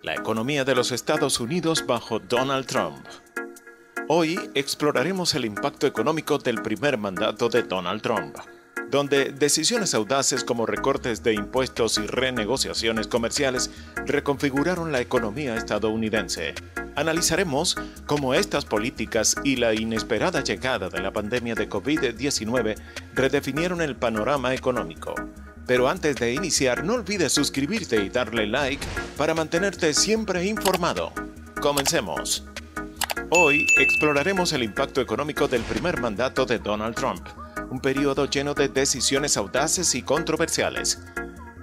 La economía de los Estados Unidos bajo Donald Trump. Hoy exploraremos el impacto económico del primer mandato de Donald Trump, donde decisiones audaces como recortes de impuestos y renegociaciones comerciales reconfiguraron la economía estadounidense. Analizaremos cómo estas políticas y la inesperada llegada de la pandemia de COVID-19 redefinieron el panorama económico. Pero antes de iniciar, no olvides suscribirte y darle like para mantenerte siempre informado. Comencemos. Hoy exploraremos el impacto económico del primer mandato de Donald Trump, un periodo lleno de decisiones audaces y controversiales.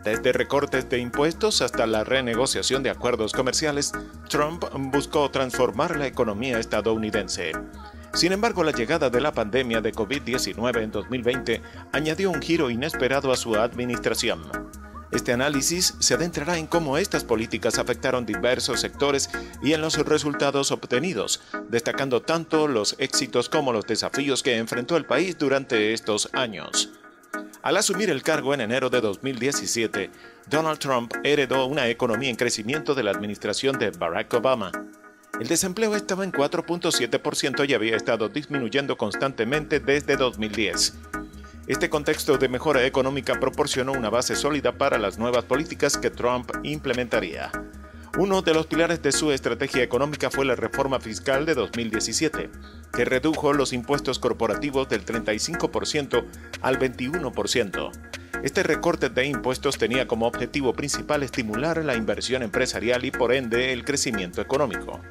Desde recortes de impuestos hasta la renegociación de acuerdos comerciales, Trump buscó transformar la economía estadounidense. Sin embargo, la llegada de la pandemia de COVID-19 en 2020 añadió un giro inesperado a su administración. Este análisis se adentrará en cómo estas políticas afectaron diversos sectores y en los resultados obtenidos, destacando tanto los éxitos como los desafíos que enfrentó el país durante estos años. Al asumir el cargo en enero de 2017, Donald Trump heredó una economía en crecimiento de la administración de Barack Obama. El desempleo estaba en 4.7% y había estado disminuyendo constantemente desde 2010. Este contexto de mejora económica proporcionó una base sólida para las nuevas políticas que Trump implementaría. Uno de los pilares de su estrategia económica fue la reforma fiscal de 2017, que redujo los impuestos corporativos del 35% al 21%. Este recorte de impuestos tenía como objetivo principal estimular la inversión empresarial y por ende el crecimiento económico.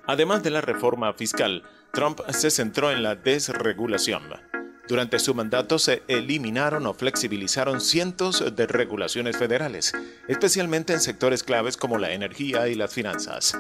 Además de la reforma fiscal, Trump se centró en la desregulación. Durante su mandato se eliminaron o flexibilizaron cientos de regulaciones federales, especialmente en sectores claves como la energía y las finanzas.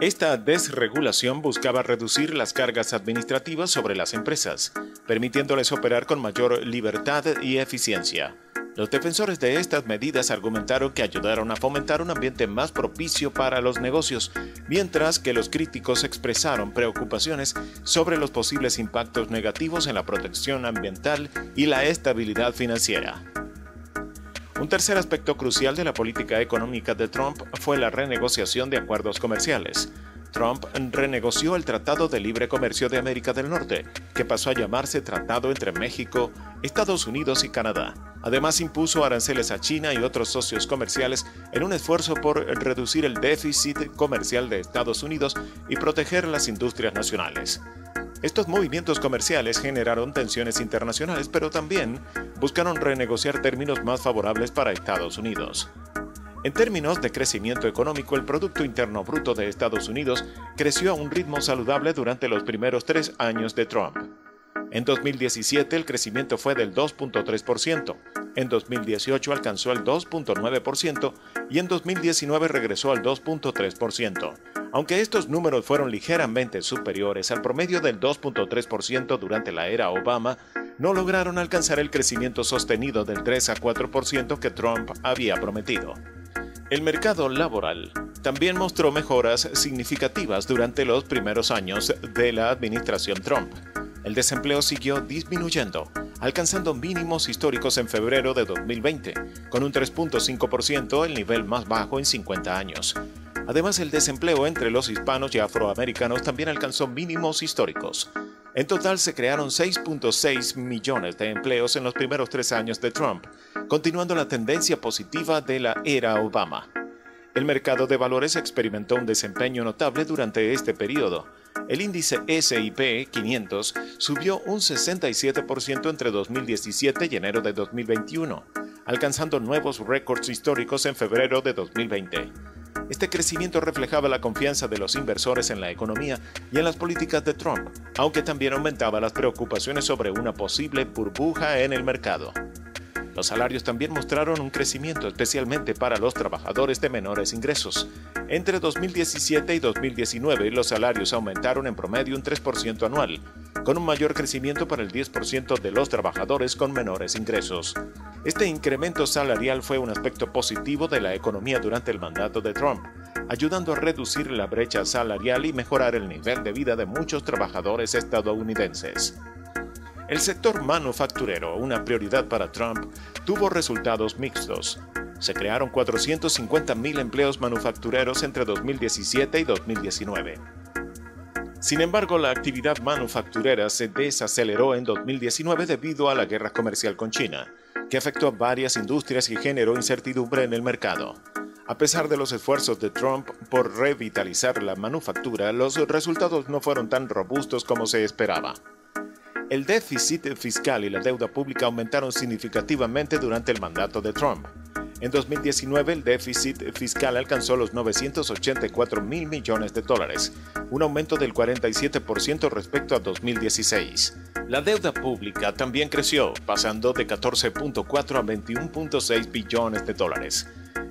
Esta desregulación buscaba reducir las cargas administrativas sobre las empresas, permitiéndoles operar con mayor libertad y eficiencia. Los defensores de estas medidas argumentaron que ayudaron a fomentar un ambiente más propicio para los negocios, mientras que los críticos expresaron preocupaciones sobre los posibles impactos negativos en la protección ambiental y la estabilidad financiera. Un tercer aspecto crucial de la política económica de Trump fue la renegociación de acuerdos comerciales. Trump renegoció el Tratado de Libre Comercio de América del Norte, que pasó a llamarse Tratado entre México, Estados Unidos y Canadá. Además, impuso aranceles a China y otros socios comerciales en un esfuerzo por reducir el déficit comercial de Estados Unidos y proteger las industrias nacionales. Estos movimientos comerciales generaron tensiones internacionales, pero también buscaron renegociar términos más favorables para Estados Unidos. En términos de crecimiento económico, el Producto Interno Bruto de Estados Unidos creció a un ritmo saludable durante los primeros 3 años de Trump. En 2017 el crecimiento fue del 2.3%, en 2018 alcanzó el 2.9% y en 2019 regresó al 2.3%. Aunque estos números fueron ligeramente superiores al promedio del 2.3% durante la era Obama, no lograron alcanzar el crecimiento sostenido del 3 a 4% que Trump había prometido. El mercado laboral también mostró mejoras significativas durante los primeros años de la administración Trump. El desempleo siguió disminuyendo, alcanzando mínimos históricos en febrero de 2020, con un 3.5%, el nivel más bajo en 50 años. Además, el desempleo entre los hispanos y afroamericanos también alcanzó mínimos históricos. En total se crearon 6.6 millones de empleos en los primeros 3 años de Trump, continuando la tendencia positiva de la era Obama. El mercado de valores experimentó un desempeño notable durante este periodo. El índice S&P 500 subió un 67% entre 2017 y enero de 2021, alcanzando nuevos récords históricos en febrero de 2020. Este crecimiento reflejaba la confianza de los inversores en la economía y en las políticas de Trump, aunque también aumentaba las preocupaciones sobre una posible burbuja en el mercado. Los salarios también mostraron un crecimiento, especialmente para los trabajadores de menores ingresos. Entre 2017 y 2019, los salarios aumentaron en promedio un 3% anual, con un mayor crecimiento para el 10% de los trabajadores con menores ingresos. Este incremento salarial fue un aspecto positivo de la economía durante el mandato de Trump, ayudando a reducir la brecha salarial y mejorar el nivel de vida de muchos trabajadores estadounidenses. El sector manufacturero, una prioridad para Trump, tuvo resultados mixtos. Se crearon 450.000 empleos manufactureros entre 2017 y 2019. Sin embargo, la actividad manufacturera se desaceleró en 2019 debido a la guerra comercial con China, que afectó a varias industrias y generó incertidumbre en el mercado. A pesar de los esfuerzos de Trump por revitalizar la manufactura, los resultados no fueron tan robustos como se esperaba. El déficit fiscal y la deuda pública aumentaron significativamente durante el mandato de Trump. En 2019, el déficit fiscal alcanzó los 984.000 millones de dólares, un aumento del 47% respecto a 2016. La deuda pública también creció, pasando de 14.4 a 21.6 billones de dólares.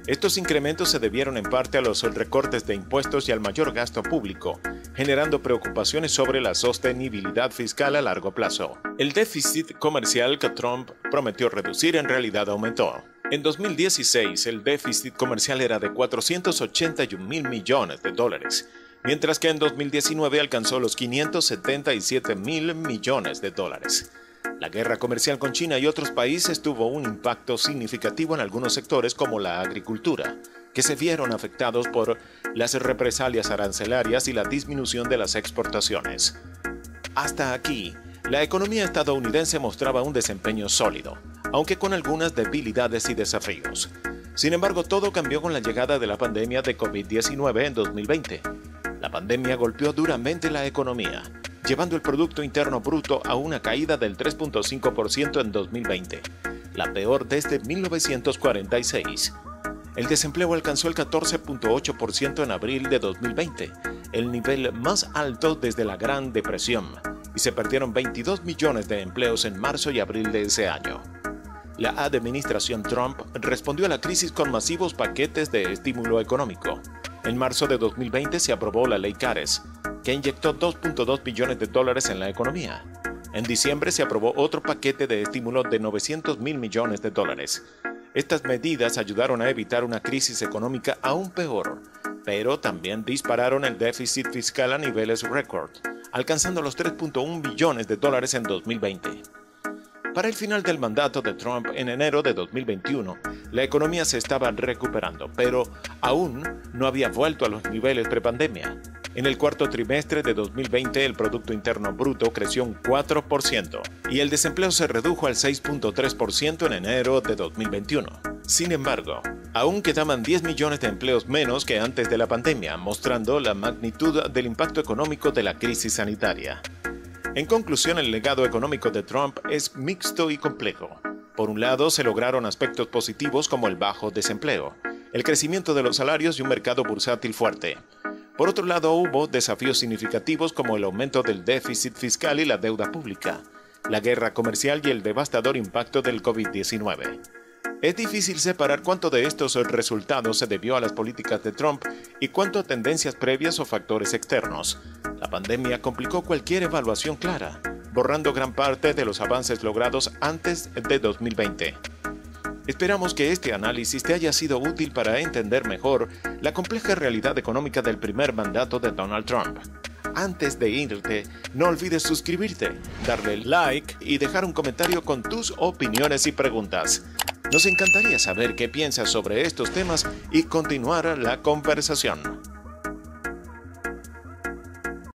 Estos incrementos se debieron en parte a los recortes de impuestos y al mayor gasto público, generando preocupaciones sobre la sostenibilidad fiscal a largo plazo. El déficit comercial que Trump prometió reducir en realidad aumentó. En 2016, el déficit comercial era de 481.000 millones de dólares, mientras que en 2019 alcanzó los 577.000 millones de dólares. La guerra comercial con China y otros países tuvo un impacto significativo en algunos sectores como la agricultura, que se vieron afectados por las represalias arancelarias y la disminución de las exportaciones. Hasta aquí, la economía estadounidense mostraba un desempeño sólido, aunque con algunas debilidades y desafíos. Sin embargo, todo cambió con la llegada de la pandemia de COVID-19 en 2020. La pandemia golpeó duramente la economía, llevando el Producto Interno Bruto a una caída del 3.5% en 2020, la peor desde 1946. El desempleo alcanzó el 14.8% en abril de 2020, el nivel más alto desde la Gran Depresión, y se perdieron 22 millones de empleos en marzo y abril de ese año. La administración Trump respondió a la crisis con masivos paquetes de estímulo económico. En marzo de 2020 se aprobó la Ley CARES, que inyectó 2.2 billones de dólares en la economía. En diciembre se aprobó otro paquete de estímulo de 900.000 millones de dólares. Estas medidas ayudaron a evitar una crisis económica aún peor, pero también dispararon el déficit fiscal a niveles récord, alcanzando los 3.1 billones de dólares en 2020. Para el final del mandato de Trump en enero de 2021, la economía se estaba recuperando, pero aún no había vuelto a los niveles prepandemia. En el cuarto trimestre de 2020, el Producto Interno Bruto creció un 4% y el desempleo se redujo al 6.3% en enero de 2021. Sin embargo, aún quedaban 10 millones de empleos menos que antes de la pandemia, mostrando la magnitud del impacto económico de la crisis sanitaria. En conclusión, el legado económico de Trump es mixto y complejo. Por un lado, se lograron aspectos positivos como el bajo desempleo, el crecimiento de los salarios y un mercado bursátil fuerte. Por otro lado, hubo desafíos significativos como el aumento del déficit fiscal y la deuda pública, la guerra comercial y el devastador impacto del COVID-19. Es difícil separar cuánto de estos resultados se debió a las políticas de Trump y cuánto a tendencias previas o factores externos. La pandemia complicó cualquier evaluación clara, borrando gran parte de los avances logrados antes de 2020. Esperamos que este análisis te haya sido útil para entender mejor la compleja realidad económica del primer mandato de Donald Trump. Antes de irte, no olvides suscribirte, darle like y dejar un comentario con tus opiniones y preguntas. Nos encantaría saber qué piensas sobre estos temas y continuar la conversación.